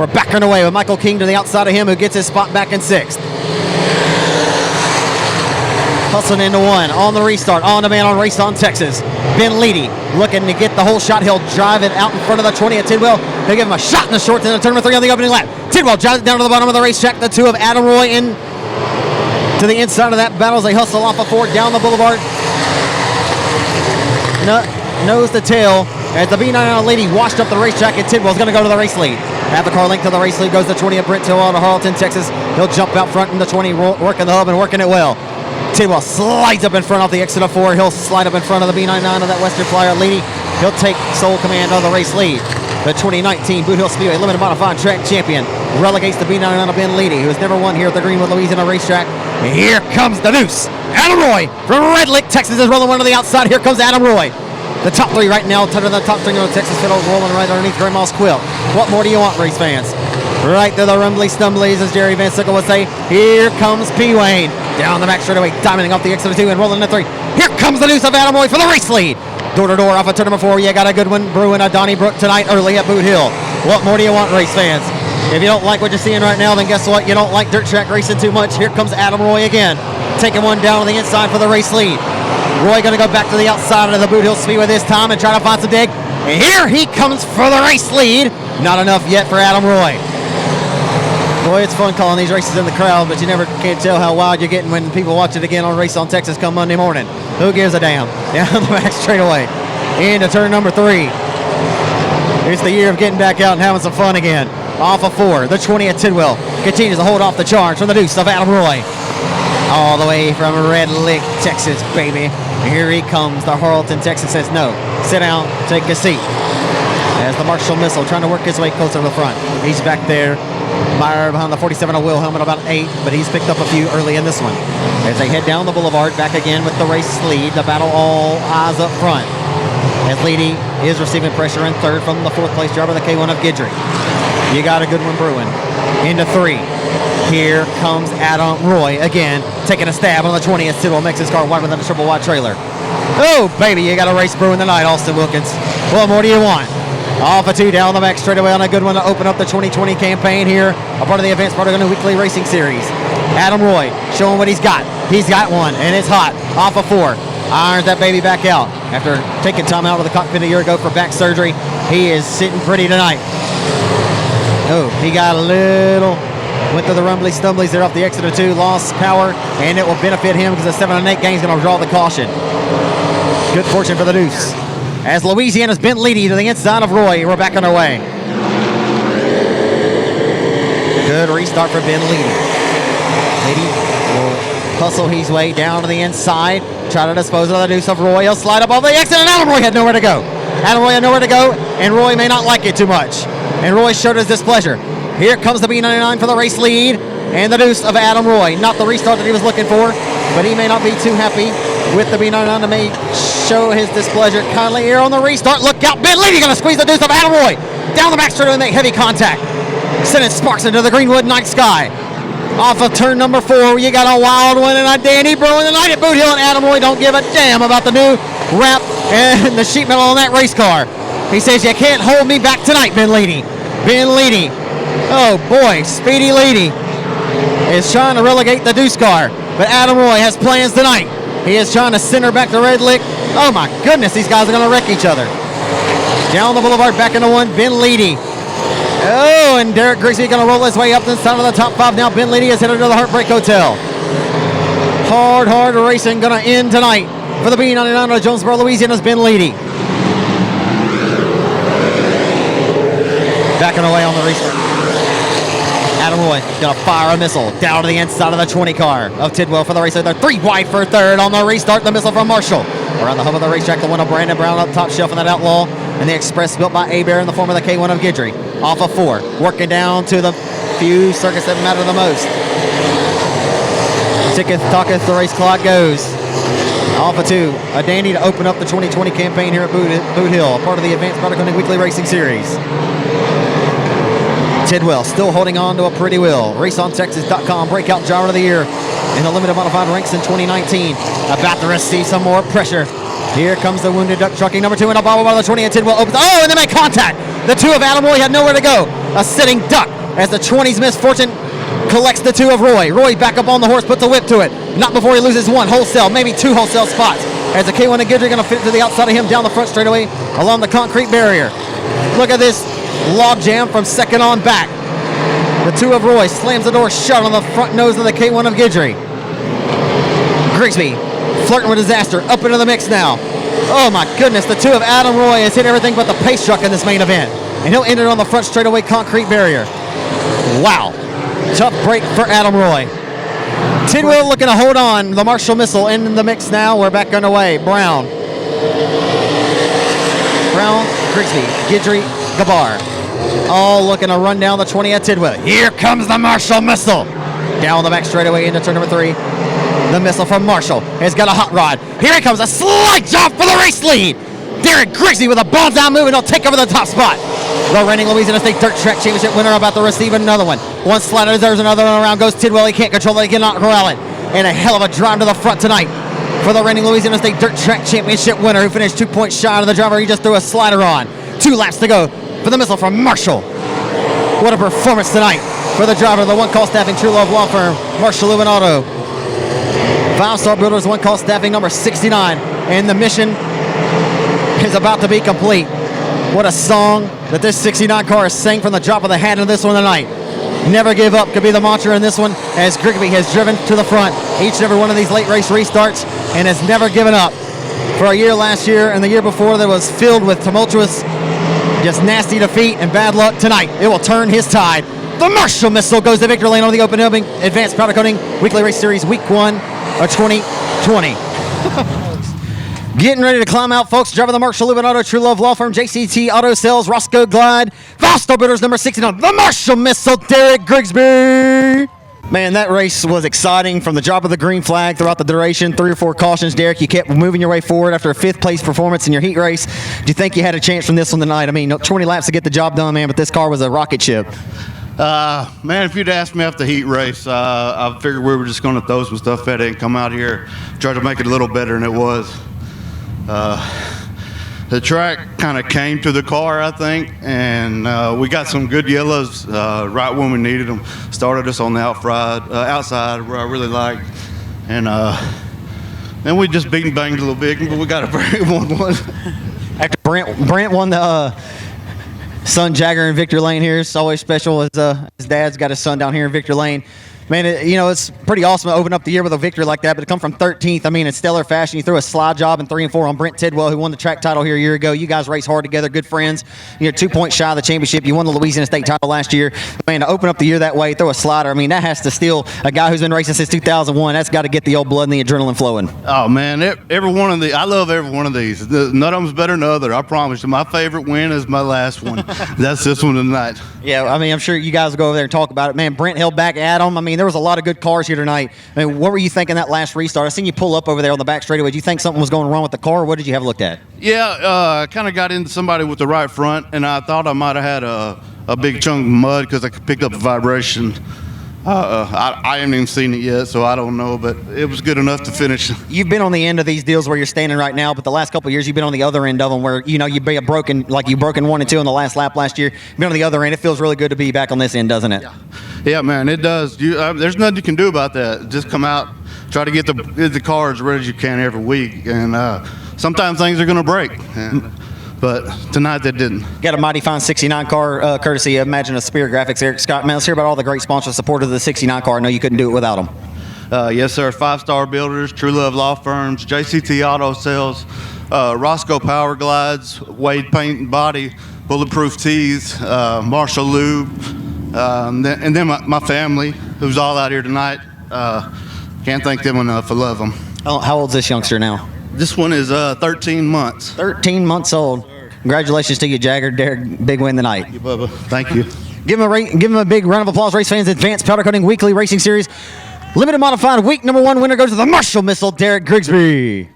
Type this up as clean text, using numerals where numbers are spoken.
We're backing away with Michael King to the outside of him, who gets his spot back in 6th. Hustling into 1 on the restart, on demand on Race on Texas. Ben Leedy looking to get the whole shot. He'll drive it out in front of the 20 at Tidwell. He'll give him a shot in the shorts in the turn number 3 on the opening lap. Tidwell drives it down to the bottom of the racetrack. The 2 of Adam Roy in to the inside of that battle as they hustle off of 4 down the boulevard. Nose to tail as the B99 Lady washed up the racetrack, and Tidwell's going to go to the race lead. At the car link to the race lead goes the 20 of Brent Till out of Harleton, Texas. He'll jump out front in the 20, working the hub and working it well. Tidwell slides up in front off the exit of 4. He'll slide up in front of the B99 of that Western Flyer Lady. He'll take sole command of the race lead. The 2019 Boothill Speedway Limited Modified Track Champion relegates the B99 of Ben Leedy, who has never won here at the Greenwood, Louisiana racetrack. And here comes the deuce. Adam Roy from Red Lick, Texas is rolling one to the outside. Here comes Adam Roy. The top 3 right now, under the top string of the Texas Fiddle, rolling right underneath Grandma's quilt. What more do you want, race fans? Right through the rumbly stumblies, as Jerry Van Sickle would say. Here comes P. Wayne. Down the back straightaway, diamonding off the exit of 2 and rolling into 3. Here comes the deuce of Adam Roy for the race lead. Door to door off of turn number 4. You got a good one brewing at Donnybrook tonight early at Boot Hill. What more do you want, race fans? If you don't like what you're seeing right now, then guess what? You don't like dirt track racing too much. Here comes Adam Roy again, taking one down on the inside for the race lead. Roy going to go back to the outside of the Boothill Speedway this time and try to find some dig. And here he comes for the race lead. Not enough yet for Adam Roy. Boy, it's fun calling these races in the crowd, but you never can't tell how wild you're getting when people watch it again on Race on Texas come Monday morning. Who gives a damn? Down the back straightaway into turn number 3. It's the year of getting back out and having some fun again. Off of 4, the 20 at Tidwell continues to hold off the charge from the deuce of Adam Roy. All the way from Red Lick, Texas, baby. Here he comes. The Harleton, Texas says no. Sit down, take a seat. As the Marshall Missile trying to work his way closer to the front. He's back there. Meyer behind the 47 of Wilhelm at about 8, but he's picked up a few early in this one. As they head down the boulevard, back again with the race lead. The battle all eyes up front. As Leedy is receiving pressure in 3rd from the 4th place driver, the K1 of Guidry. You got a good one brewing. Into 3. Here comes Adam Roy again, taking a stab on the 20 as Tidwell makes his car wide within a triple wide trailer. Oh, baby, you got a race brewing tonight, Austin Wilkins. What more do you want? Off of 2 down the back straightaway on a good one to open up the 2020 campaign here, a part of the Advanced Protagonist Weekly Racing Series. Adam Roy showing what he's got. He's got one, and it's hot. Off of 4. Irons that baby back out. After taking time out of the cockpit a year ago for back surgery, he is sitting pretty tonight. Oh, he got a little... Went through the rumbly stumblies there off the exit of 2, lost power, and it will benefit him because the 7 and 8 gang is going to draw the caution. Good fortune for the deuce. As Louisiana's Ben Leedy to the inside of Roy, we're back on our way. Good restart for Ben Leedy. Leedy will hustle his way down to the inside, try to dispose of the deuce of Roy. He'll slide up all the exit, and Adam Roy had nowhere to go. Adam Roy had nowhere to go, and Roy may not like it too much. And Roy showed his displeasure. Here comes the B99 for the race lead, and the deuce of Adam Roy. Not the restart that he was looking for, but he may not be too happy with the B99 to may show his displeasure kindly here on the restart. Look out, Ben Leedy gonna squeeze the deuce of Adam Roy down the back straight and make heavy contact. Sending sparks into the Greenwood night sky. Off of turn number 4, you got a wild one and a dandy brewing tonight at Boot Hill, and Adam Roy don't give a damn about the new wrap and the sheet metal on that race car. He says, you can't hold me back tonight, Ben Leedy. Ben Leedy. Oh boy, Speedy Leedy is trying to relegate the deuce car, but Adam Roy has plans tonight. He is trying to send her back to Red Lick. Oh my goodness, these guys are going to wreck each other. Down the boulevard, back into 1, Ben Leedy. Oh, and Derek Grigsby going to roll his way up inside of the top 5 now. Ben Leedy is headed to the Heartbreak Hotel. Hard racing going to end tonight for the B99 of Jonesboro, Louisiana's Ben Leedy. Backing away on the restart. Adam Roy gonna fire a missile down to the inside of the 20 car of Tidwell for the race. They're 3 wide for 3rd on the restart. The missile from Marshall. Around the hub of the racetrack, the one of Brandon Brown up top shelf in that Outlaw. And the Express built by A-Bear in the form of the K1 of Guidry. Off of 4. Working down to the few circuits that matter the most. Ticketh, talketh, the race clock goes. Off of 2. A dandy to open up the 2020 campaign here at Boot Hill. Part of the Advanced Protagonist Weekly Racing Series. Tidwell still holding on to a pretty will. RaceOnTexas.com breakout driver of the year in the limited modified ranks in 2019. About to receive some more pressure. Here comes the wounded duck trucking number 2 and a bobble by the 20 and Tidwell opens. Oh, and they make contact. The 2 of Adam Roy had nowhere to go. a sitting duck as the 20's misfortune collects the 2 of Roy. Roy back up on the horse, puts a whip to it. Not before he loses 1 wholesale, maybe 2 wholesale spots. As the K1 and Guidry going to fit to the outside of him down the front straightaway along the concrete barrier. Look at this log jam from second on back. The 2 of Roy slams the door shut on the front nose of the K1 of Guidry. Grigsby flirting with disaster, up into the mix now. Oh my goodness, the 2 of Adam Roy has hit everything but the pace truck in this main event. And he'll end it on the front straightaway concrete barrier. Wow. Tough break for Adam Roy. Tidwell looking to hold on. The Marshall Missile in the mix now. We're back underway. Brown, Grigsby, Guidry, Gabar. All looking to run down the 20 at Tidwell. Here comes the Marshall Missile. Down the back straightaway into turn number 3. The Missile from Marshall has got a hot rod. Here he comes, a slight job for the race lead. Derek Grigsby with a bonsai move, and he'll take over the top spot. The reigning Louisiana State Dirt Track Championship winner about to receive another one. One slider deserves another one. Around goes Tidwell. He can't control it. He cannot corral it. And a hell of a drive to the front tonight for the reigning Louisiana State Dirt Track Championship winner, who finished 2 points shy of the driver he just threw a slider on. 2 laps to go for the Missile from Marshall. What a performance tonight for the driver of the one-call staffing True Love Law Firm, Marshall Luminauto. 5-Star Builders, one-call staffing number 69. And the mission is about to be complete. What a song that this 69 car is sang from the drop of the hat in this one tonight. Never give up could be the mantra in this one, as Grigsby has driven to the front each and every one of these late race restarts and has never given up. For a year last year and the year before that was filled with tumultuous, just nasty defeat and bad luck, tonight it will turn his tide. The Marshall Missile goes to victory lane on the Open Dubbing Advanced Powder Coating Weekly Race Series Week 1 of 2020. Getting ready to climb out, folks. Driver the Marshall Luminauto, True Love Law Firm, JCT Auto Sales, Roscoe Glide, 5-Star Builders number 69, the Marshall Missile, Derek Grigsby. Man, that race was exciting from the drop of the green flag throughout the duration. 3 or 4 cautions, Derek. You kept moving your way forward after a 5th place performance in your heat race. Do you think you had a chance from this one tonight? I mean, 20 laps to get the job done, man, but this car was a rocket ship. Man, if you'd asked me after the heat race, I figured we were just going to throw some stuff at it and come out here, try to make it a little better than it was. The track kind of came to the car, I think, and we got some good yellows right when we needed them. Started us on the outside where I really liked, and then we just beat and banged a little bit, but we got a very 1-1. After Brent won the son Jagger in Victor Lane here, it's always special as his dad's got his son down here in Victor Lane. Man, it's pretty awesome to open up the year with a victory like that, but to come from 13th, I mean, in stellar fashion. You threw a slide job in 3 and 4 on Brent Tidwell, who won the track title here a year ago. You guys race hard together, good friends. You're 2 points shy of the championship. You won the Louisiana State title last year. Man, to open up the year that way, throw a slider, I mean, that has to steal a guy who's been racing since 2001. That's got to get the old blood and the adrenaline flowing. Oh, man, every one of these, I love every one of these. None of them's better than the other, I promise you. My favorite win is my last one. That's this one tonight. Yeah, I mean, I'm sure you guys will go over there and talk about it. Man, Brent held back Adam. I mean, there was a lot of good cars here tonight. I mean, what were you thinking that last restart? I seen you pull up over there on the back straightaway. Did you think something was going wrong with the car, or what did you have looked at? Yeah, I kind of got into somebody with the right front, and I thought I might have had a big chunk of mud because I picked up a vibration. I haven't even seen it yet, so I don't know, but it was good enough to finish. You've been on the end of these deals where you're standing right now, but the last couple of years you've been on the other end of them where, you've been broken 1 and 2 on the last lap last year. You've been on the other end. It feels really good to be back on this end, doesn't it? Yeah, man, it does. There's nothing you can do about that. Just come out, try to get the car as ready as you can every week, and sometimes things are going to break. But tonight they didn't. Got a mighty fine 69 car, courtesy of Imagine a Spirit Graphics, Eric Scott. Man, let's hear about all the great sponsors, supporters of the 69 car. I know you couldn't do it without them. Yes, sir. 5-Star Builders, True Love Law Firms, JCT Auto Sales, Roscoe Power Glides, Wade Paint and Body, Bulletproof Tees, Marshall Lube, and then my family, who's all out here tonight. Can't thank them enough. I love them. How old's this youngster now? This one is 13 months. 13 months old. Congratulations to you, Jagger. Derek, big win tonight. Thank you, Bubba. Thank you. Give him a big round of applause, race fans. Advanced Powder Coating Weekly Racing Series. Limited Modified Week number 1 winner goes to the Marshall Missile, Derek Grigsby.